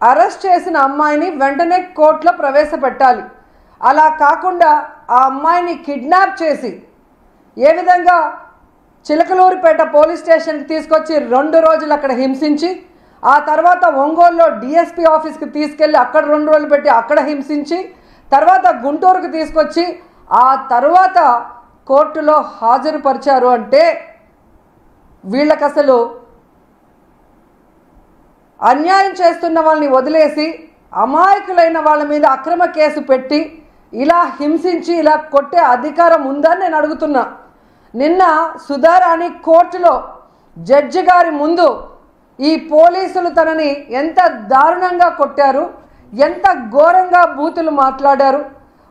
Arrest చేసిన అమ్మాయిని వెంటనే కోర్టులో ప్రవేశపెట్టాలి. అలా కాకుండా ఆ అమ్మాయిని కిడ్నాప్ చేసి ఏ విధంగా చిలకలూరిపేట పోలీస్ స్టేషన్కి తీసుకొచ్చి 2 రోజులు అక్కడ హింసించి ఆ తర్వాత ఒంగోలులో డిఎస్పీ ఆఫీస్కి తీసుకెళ్ళి అక్కడ 2 రోజులు పెట్టి అక్కడ హింసించి తర్వాత గుంటూరుకు తీసుకొచ్చి ఆ తర్వాత కోర్టులో హాజరుపరిచారు అంటే వీళ్ళకి అసలు అన్యాయం చేస్తున్న వాళ్ళని వదిలేసి అమాయకులైన వాళ్ళ మీద అక్రమ కేసు పెట్టి ఇలా హింసించి ఇలా కొట్టే అధికారం ఉందని నేను అడుగుతున్నా. నిన్న సుధారాణి కోర్టులో జడ్జి గారి ముందు ఈ పోలీసులు తనని ఎంత దారుణంగా కొట్టారు, ఎంత ఘోరంగా బూతులు మాట్లాడారు,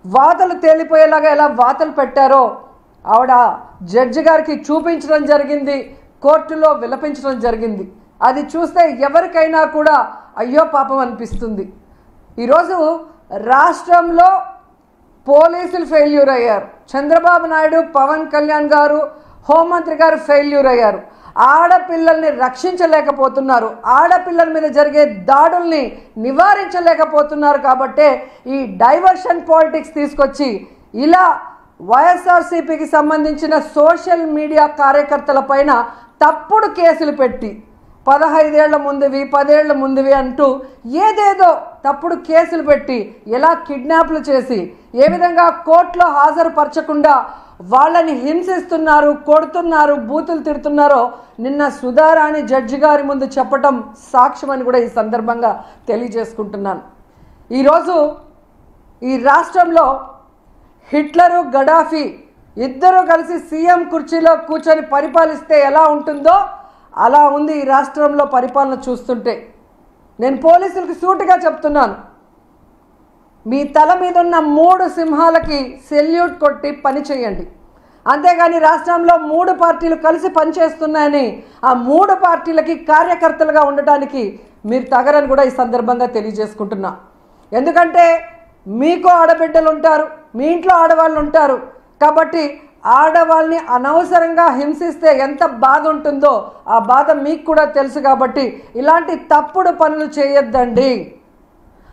వాతలు తేలిపోయేలాగా ఎలా వాతలు పెట్టారో ఆవిడ జడ్జి గారికి చూపించడం జరిగింది, కోర్టులో విలపించడం జరిగింది. అది చూస్తే ఎవరికైనా కూడా అయ్యో పాపం అనిపిస్తుంది. ఈరోజు రాష్ట్రంలో పోలీసులు ఫెయిల్యూర్ అయ్యారు. చంద్రబాబు నాయుడు, పవన్ కళ్యాణ్ గారు, హోంమంత్రి గారు ఫెయిల్యూర్ అయ్యారు. ఆడపిల్లల్ని రక్షించలేకపోతున్నారు, ఆడపిల్లల మీద జరిగే దాడుల్ని నివారించలేకపోతున్నారు. కాబట్టే ఈ డైవర్షన్ పాలిటిక్స్ తీసుకొచ్చి ఇలా వైఎస్ఆర్సీపీకి సంబంధించిన సోషల్ మీడియా కార్యకర్తల పైన తప్పుడు కేసులు పెట్టి 15 ఏళ్ల ముందువి 10 ఏళ్ల ముందువి అంటూ ఏదేదో తప్పుడు కేసులు పెట్టి ఎలా కిడ్నాప్లు చేసి ఏ విధంగా కోర్టులో హాజరుపరచకుండా వాళ్ళని హింసిస్తున్నారు, కొడుతున్నారు, బూతులు తిడుతున్నారో నిన్న సుధారాణి జడ్జి గారి ముందు చెప్పటం సాక్ష్యమని కూడా ఈ సందర్భంగా తెలియజేసుకుంటున్నాను. ఈరోజు ఈ రాష్ట్రంలో హిట్లరు, గడాఫీ ఇద్దరూ కలిసి సీఎం కుర్చీలో కూర్చొని పరిపాలిస్తే ఎలా ఉంటుందో అలా ఉంది ఈ రాష్ట్రంలో పరిపాలన చూస్తుంటే. నేను పోలీసులకు సూటిగా చెప్తున్నాను, మీ తల మీద ఉన్న 3 సింహాలకి సెల్యూట్ కొట్టి పని చేయండి. అంతేగాని రాష్ట్రంలో 3 పార్టీలు కలిసి పనిచేస్తున్నాయని ఆ 3 పార్టీలకి కార్యకర్తలుగా ఉండటానికి మీరు తగరని కూడా ఈ సందర్భంగా తెలియజేసుకుంటున్నా. ఎందుకంటే మీకు ఆడబిడ్డలు ఉంటారు, మీ ఇంట్లో ఆడవాళ్ళు ఉంటారు. కాబట్టి ఆడవాళ్ళని అనవసరంగా హింసిస్తే ఎంత బాధ ఉంటుందో ఆ బాధ మీకు కూడా తెలుసు. కాబట్టి ఇలాంటి తప్పుడు పనులు చేయొద్దండి.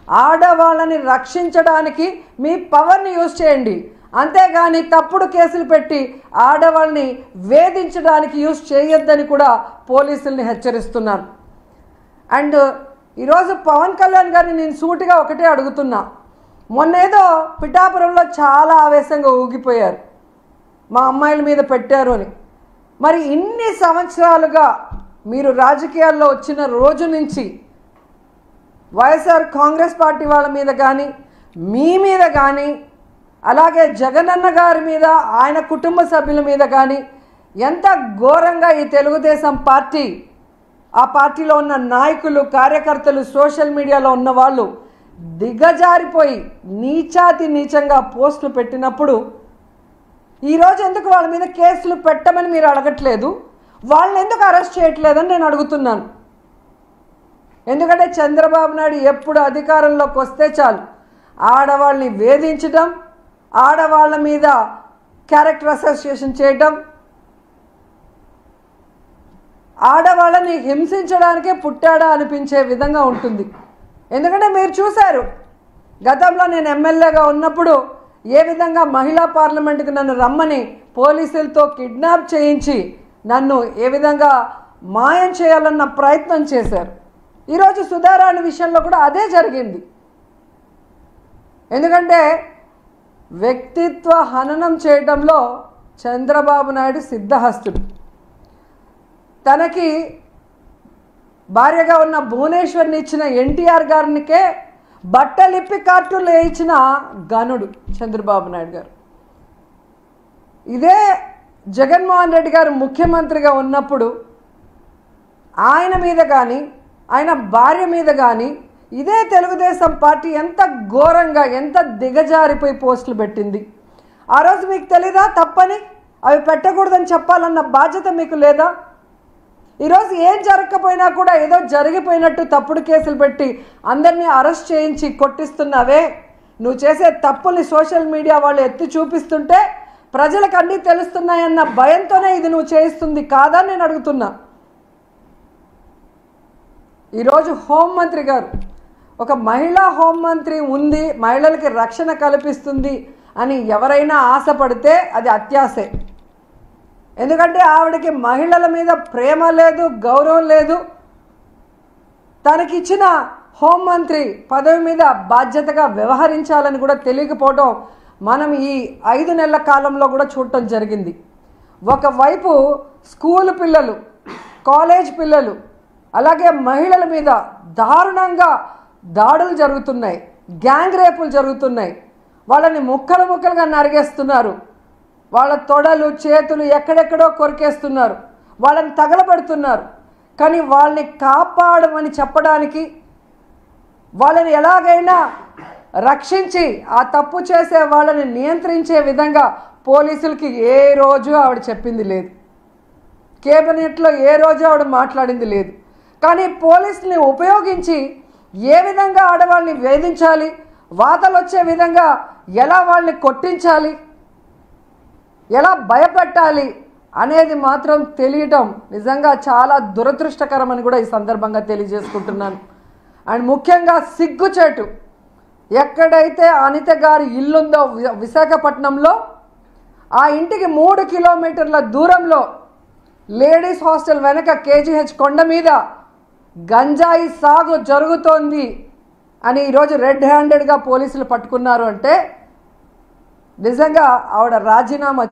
ఆడవాళ్ళని రక్షించడానికి మీ పవర్ని యూజ్ చేయండి, అంతేగాని తప్పుడు కేసులు పెట్టి ఆడవాళ్ళని వేధించడానికి యూజ్ చేయొద్దని కూడా పోలీసుల్ని హెచ్చరిస్తున్నాను. అండ్ ఈరోజు పవన్ కళ్యాణ్ గారిని నేను సూటిగా ఒకటే అడుగుతున్నా. మొన్నేదో పిఠాపురంలో చాలా ఆవేశంగా ఊగిపోయారు, మా అమ్మాయిల మీద పెట్టారు అని. మరి ఇన్ని సంవత్సరాలుగా మీరు రాజకీయాల్లో వచ్చిన రోజు నుంచి వైఎస్ఆర్ కాంగ్రెస్ పార్టీ వాళ్ళ మీద కానీ మీ మీద కానీ అలాగే జగనన్న గారి మీద ఆయన కుటుంబ సభ్యుల మీద కానీ ఎంత ఘోరంగా ఈ తెలుగుదేశం పార్టీ, ఆ పార్టీలో ఉన్న నాయకులు, కార్యకర్తలు, సోషల్ మీడియాలో ఉన్న వాళ్ళు దిగజారిపోయి నీచాతి నీచంగా పోస్టులు పెట్టినప్పుడు ఈరోజు ఎందుకు వాళ్ళ మీద కేసులు పెట్టమని మీరు అడగట్లేదు, వాళ్ళని ఎందుకు అరెస్ట్ చేయట్లేదని నేను అడుగుతున్నాను. ఎందుకంటే చంద్రబాబు నాయుడు ఎప్పుడు అధికారంలోకి వస్తే చాలు ఆడవాళ్ళని వేధించడం, ఆడవాళ్ళ మీద క్యారెక్టర్ అసోసియేషన్ చేయటం, ఆడవాళ్ళని హింసించడానికే పుట్టాడా అనిపించే విధంగా ఉంటుంది. ఎందుకంటే మీరు చూశారు, గతంలో నేను ఎమ్మెల్యేగా ఉన్నప్పుడు ఏ విధంగా మహిళా పార్లమెంటుకి నన్ను రమ్మని పోలీసులతో కిడ్నాప్ చేయించి నన్ను ఏ విధంగా మాయం చేయాలన్న ప్రయత్నం చేశారు. ఈరోజు సుధారాణి విషయంలో కూడా అదే జరిగింది. ఎందుకంటే వ్యక్తిత్వ హననం చేయడంలో చంద్రబాబు నాయుడు సిద్ధహస్తుడు. తనకి భార్యగా ఉన్న భువనేశ్వర్ని ఇచ్చిన ఎన్టీఆర్ గారినికే బట్టలిప్పి కార్టూన్లు వేయించిన గనుడు చంద్రబాబు నాయుడు గారు. ఇదే జగన్మోహన్ రెడ్డి గారు ముఖ్యమంత్రిగా ఉన్నప్పుడు ఆయన మీద కానీ ఆయన భార్య మీద కానీ ఇదే తెలుగుదేశం పార్టీ ఎంత ఘోరంగా ఎంత దిగజారిపోయి పోస్టులు పెట్టింది. ఆ రోజు మీకు తెలీదా తప్పని? అవి పెట్టకూడదని చెప్పాలన్న బాధ్యత మీకు లేదా? ఈరోజు ఏం జరగకపోయినా కూడా ఏదో జరిగిపోయినట్టు తప్పుడు కేసులు పెట్టి అందరినీ అరెస్ట్ చేయించి కొట్టిస్తున్నావే. నువ్వు చేసే తప్పుల్ని సోషల్ మీడియా వాళ్ళు ఎత్తి చూపిస్తుంటే ప్రజలకు అన్నీ తెలుస్తున్నాయన్న భయంతోనే ఇది నువ్వు చేయిస్తుంది కాదా నేను అడుగుతున్నా. ఈరోజు హోంమంత్రి గారు ఒక మహిళా హోంమంత్రి ఉంది, మహిళలకి రక్షణ కల్పిస్తుంది అని ఎవరైనా ఆశపడితే అది అత్యాశే. ఎందుకంటే ఆవిడకి మహిళల మీద ప్రేమ లేదు, గౌరవం లేదు. తనకిచ్చిన హోంమంత్రి పదవి మీద బాధ్యతగా వ్యవహరించాలని కూడా తెలియకపోవడం మనం ఈ 5 నెలల కాలంలో కూడా చూడటం జరిగింది. ఒకవైపు స్కూల్ పిల్లలు, కాలేజ్ పిల్లలు, అలాగే మహిళల మీద దారుణంగా దాడులు జరుగుతున్నాయి, గ్యాంగ్ రేపులు జరుగుతున్నాయి. వాళ్ళని ముక్కలు ముక్కలుగా నరిగేస్తున్నారు, వాళ్ళ తొడలు చేతులు ఎక్కడెక్కడో కొరికేస్తున్నారు, వాళ్ళని తగలబెడుతున్నారు. కానీ వాళ్ళని కాపాడమని చెప్పడానికి, వాళ్ళని ఎలాగైనా రక్షించి ఆ తప్పు చేసే వాళ్ళని నియంత్రించే విధంగా పోలీసులకి ఏ రోజు ఆవిడ చెప్పింది లేదు, కేబినెట్లో ఏ రోజు ఆవిడ మాట్లాడింది లేదు. కానీ పోలీసుని ఉపయోగించి ఏ విధంగా ఆడవాళ్ళని వేధించాలి, వాతలు వచ్చే విధంగా ఎలా వాళ్ళని కొట్టించాలి, ఎలా భయపెట్టాలి అనేది మాత్రం తెలియటం నిజంగా చాలా దురదృష్టకరమని కూడా ఈ సందర్భంగా తెలియజేసుకుంటున్నాను. అండ్ ముఖ్యంగా సిగ్గుచేటు, ఎక్కడైతే అనిత గారి ఇల్లుందో విశాఖపట్నంలో, ఆ ఇంటికి 3 కిలోమీటర్ల దూరంలో లేడీస్ హాస్టల్ వెనక కేజీహెచ్ కొండ మీద గంజాయి సాగు జరుగుతోంది అని ఈరోజు రెడ్ హ్యాండెడ్గా పోలీసులు పట్టుకున్నారు అంటే నిజంగా ఆవిడ రాజీనామా